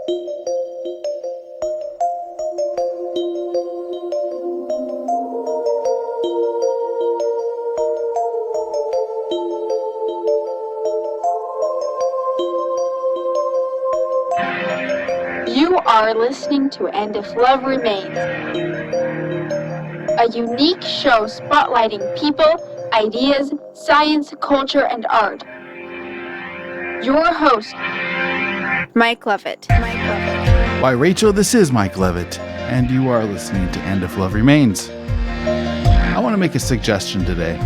You are listening to And If Love Remains, a unique show spotlighting people, ideas, science, culture, and art. Your host, Mike Levitt. Why, Rachel, this is Mike Levitt, and you are listening to And If Love Remains. I want to make a suggestion today.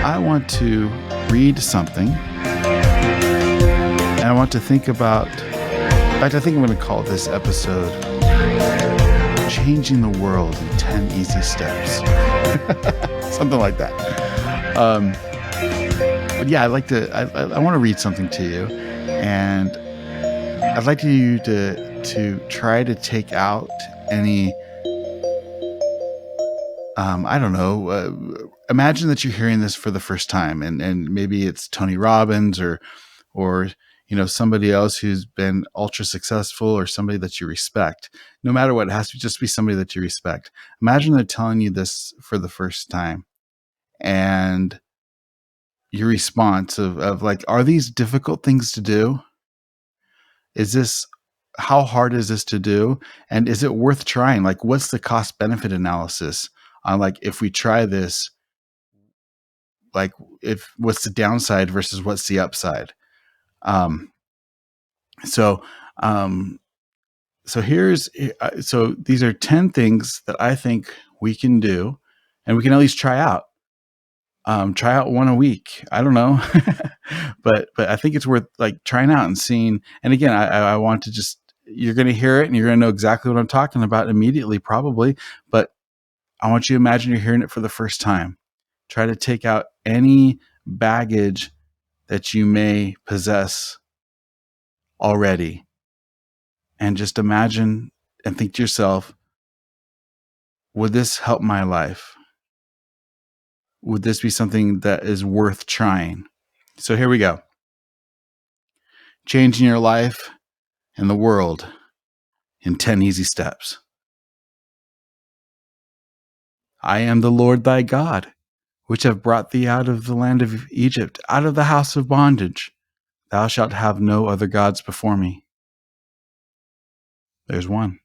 I want to read something, and I want to think about, in fact, I think I'm going to call this episode Changing the World in 10 Easy Steps. Something like that. But yeah, I want to read something to you, and I'd like you to try to take out any, imagine that you're hearing this for the first time, and maybe it's Tony Robbins or somebody else who's been ultra successful, or somebody that you respect. No matter what, it has to just be somebody that you respect. Imagine they're telling you this for the first time, and your response of like, are these difficult things to do? How hard is this to do? And is it worth trying? Like, what's the cost benefit analysis on, like, if we try this, like, what's the downside versus what's the upside? So these are 10 things that I think we can do, and we can at least try out. Try out one a week. I don't know, but I think it's worth like trying out and seeing. And again, I want to just, you're going to hear it and you're going to know exactly what I'm talking about immediately, probably. But I want you to imagine you're hearing it for the first time. Try to take out any baggage that you may possess already, and just imagine and think to yourself, would this help my life? Would this be something that is worth trying? So here we go. Changing your life and the world in 10 easy steps. I am the Lord thy God, which have brought thee out of the land of Egypt, out of the house of bondage. Thou shalt have no other gods before me. There's one.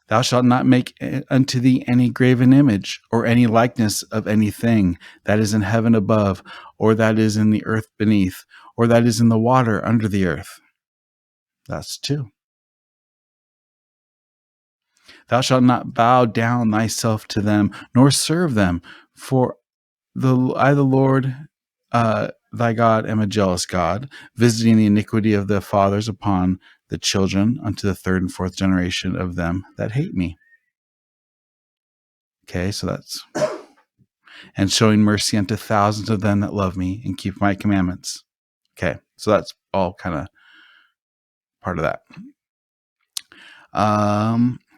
Thou shalt not make unto thee any graven image, or any likeness of anything that is in heaven above, or that is in the earth beneath, or that is in the water under the earth. That's two. Thou shalt not bow down thyself to them, nor serve them, for I, the Lord thy God, am a jealous God, visiting the iniquity of the fathers upon the children unto the third and fourth generation of them that hate me. Okay, so that's, and showing mercy unto thousands of them that love me and keep my commandments. Okay, so that's all kind of part of that.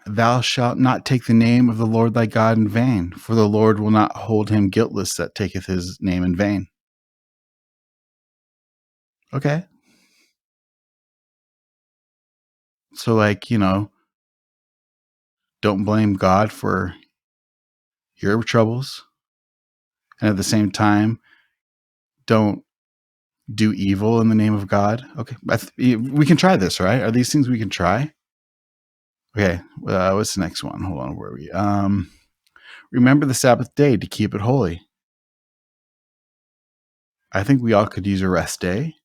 Thou shalt not take the name of the Lord thy God in vain, for the Lord will not hold him guiltless that taketh his name in vain. Okay. So, like, don't blame God for your troubles. And at the same time, don't do evil in the name of God. Okay. We can try this, right? Are these things we can try? Okay. What's the next one? Hold on. Where are we? Remember the Sabbath day to keep it holy. I think we all could use a rest day.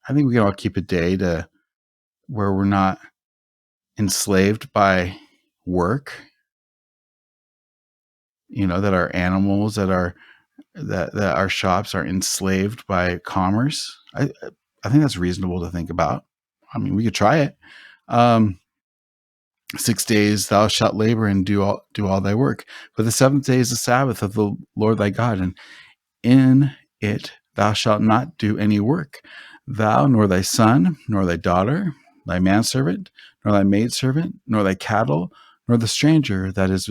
I think we can all keep a day to where we're not enslaved by work. That our animals, that our shops are enslaved by commerce. I think that's reasonable to think about. I mean, we could try it. 6 days thou shalt labor and do all thy work, but the seventh day is the Sabbath of the Lord thy God, and in it thou shalt not do any work, thou nor thy son, nor thy daughter, thy manservant, nor thy maidservant, nor thy cattle, nor the stranger that is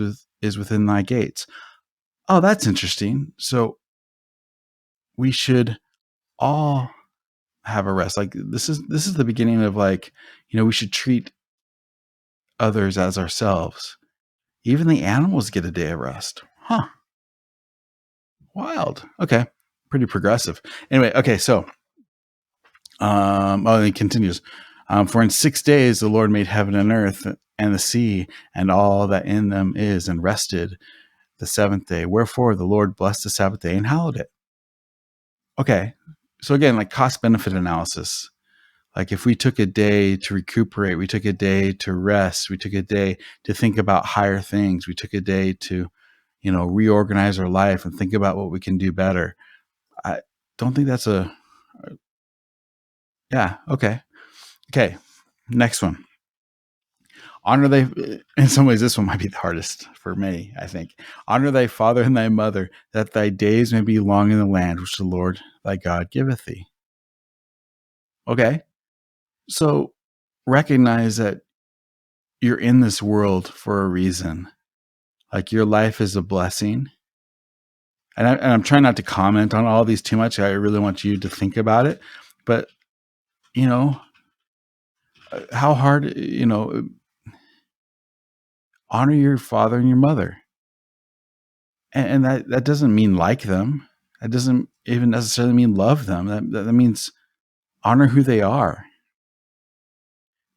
within thy gates. Oh, that's interesting. So we should all have a rest. Like this is the beginning of like, we should treat others as ourselves. Even the animals get a day of rest. Huh. Wild. Okay. Pretty progressive. Anyway, okay, so it continues. For in 6 days the Lord made heaven and earth and the sea and all that in them is, and rested the seventh day. Wherefore the Lord blessed the Sabbath day and hallowed it. Okay. So again, like cost benefit analysis. Like if we took a day to recuperate, we took a day to rest, we took a day to think about higher things, we took a day to, reorganize our life and think about what we can do better. I don't think that's yeah. Okay. Okay. Next one. Honor thy, in some ways, this one might be the hardest for many, I think. Honor thy father and thy mother, that thy days may be long in the land which the Lord thy God giveth thee. Okay. So recognize that you're in this world for a reason. Like your life is a blessing. And I'm trying not to comment on all these too much. I really want you to think about it. But, how hard, honor your father and your mother. And that doesn't mean like them. That doesn't even necessarily mean love them. That means honor who they are.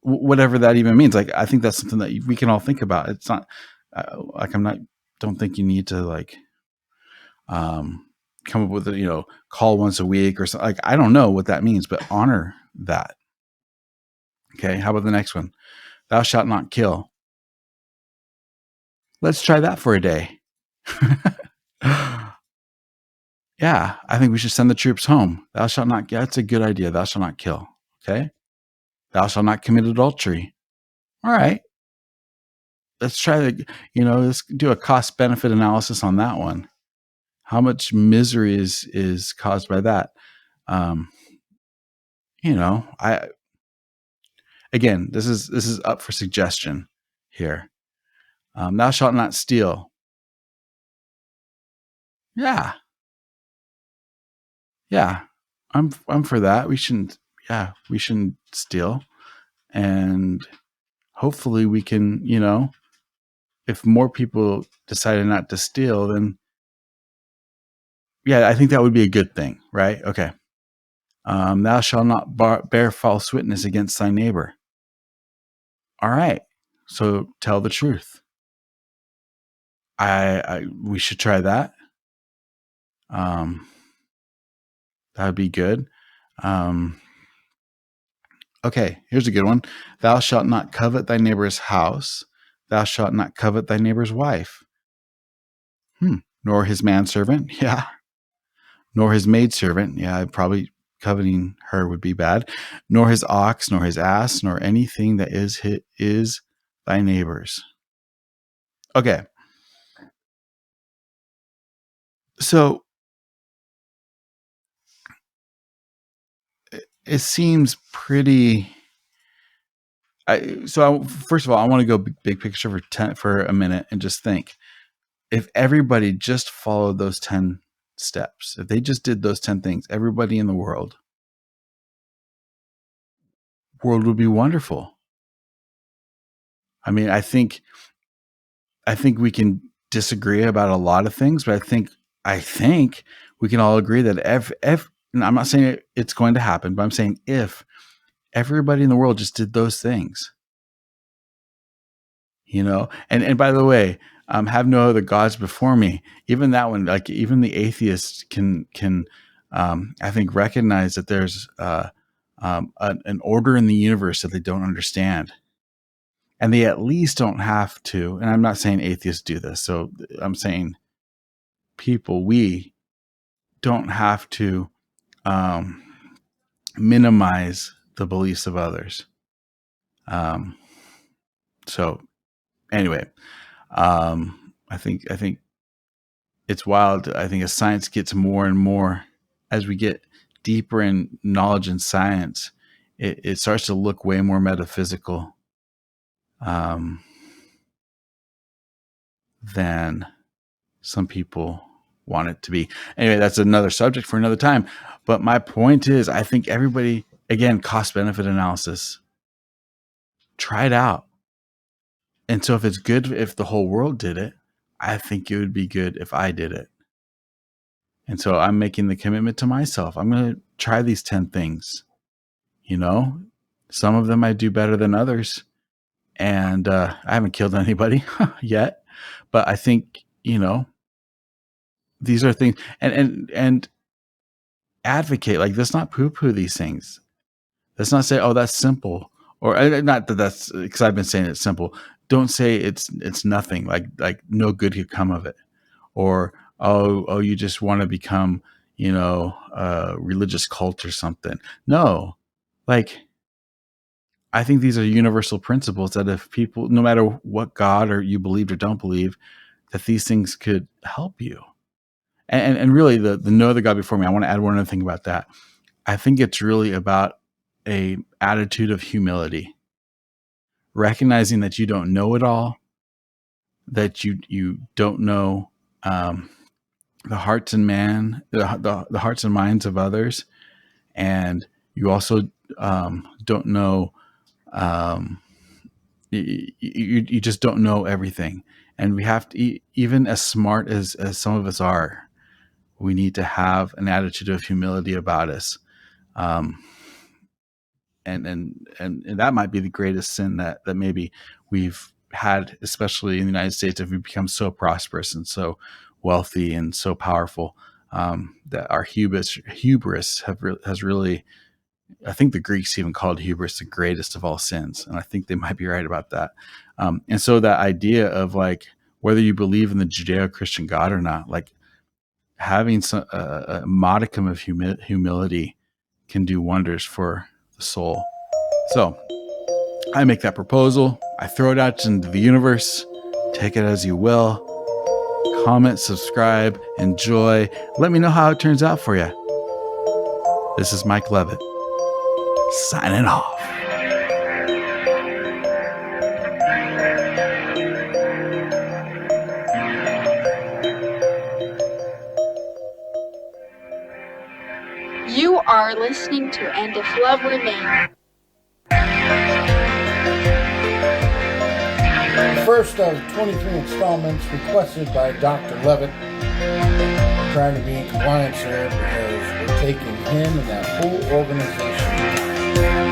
Whatever that even means. Like, I think that's something that we can all think about. It's not like don't think you need to like come up with a, call once a week or something. Like, I don't know what that means, but honor that. Okay. How about the next one? Thou shalt not kill. Let's try that for a day. Yeah, I think we should send the troops home. Thou shalt not. That's a good idea. Thou shalt not kill. Okay. Thou shalt not commit adultery. All right. Let's try to, let's do a cost benefit analysis on that one. How much misery is caused by that? Again, this is up for suggestion here. Thou shalt not steal. Yeah. Yeah. I'm for that. We shouldn't steal. And hopefully we can, if more people decided not to steal, then I think that would be a good thing, right? Okay. Thou shalt not bear false witness against thy neighbor. All right. So tell the truth. We should try that. That would be good. Okay, here's a good one. Thou shalt not covet thy neighbor's house. Thou shalt not covet thy neighbor's wife. Nor his manservant. Yeah. Nor his maidservant. Yeah, probably coveting her would be bad. Nor his ox, nor his ass, nor anything that is thy neighbor's. Okay. So it seems pretty. First of all, I want to go big picture for a minute and just think. If everybody just followed those 10 steps, if they just did those 10 things, everybody in the world would be wonderful. I mean, I think we can disagree about a lot of things, but I think we can all agree that and I'm not saying it's going to happen, but I'm saying if everybody in the world just did those things, and by the way, have no other gods before me. Even that one, like even the atheists can I think recognize that there's an order in the universe that they don't understand, and they at least don't have to. And I'm not saying atheists do this, so I'm saying we don't have to minimize the beliefs of others. So anyway, I think it's wild. I think as science gets more and more, as we get deeper in knowledge and science, it starts to look way more metaphysical than some people want it to be. Anyway, that's another subject for another time. But my point is, I think everybody, again, cost benefit analysis, try it out. And so if it's good, if the whole world did it, I think it would be good if I did it. And so I'm making the commitment to myself. I'm going to try these 10 things. Some of them I do better than others. And I haven't killed anybody yet. But I think, these are things. And advocate. Like, let's not poo-poo these things. Let's not say, oh, that's simple. Or not that that's, because I've been saying it's simple. Don't say it's nothing. Like no good could come of it. Or, oh, you just want to become, a religious cult or something. No, like, I think these are universal principles that if people, no matter what God or you believe or don't believe, that these things could help you. And really, the know the God before me, I want to add one other thing about that. I think it's really about a attitude of humility, recognizing that you don't know it all, that you don't know the hearts and the hearts and minds of others, and you also don't know. You just don't know everything, and we have to, even as smart as some of us are, we need to have an attitude of humility about us. And that might be the greatest sin that maybe we've had, especially in the United States, if we become so prosperous and so wealthy and so powerful, that our hubris has really, I think the Greeks even called hubris the greatest of all sins. And I think they might be right about that. And so that idea of, like, whether you believe in the Judeo-Christian God or not, like, having a modicum of humility can do wonders for the soul. So I make that proposal. I throw it out into the universe. Take it as you will. Comment, subscribe, enjoy. Let me know how it turns out for you. This is Mike Levitt, signing off. You are listening to And If Love Remains. The first of 23 installments requested by Dr. Levitt. We're trying to be in compliance here because we're taking him and that whole organization.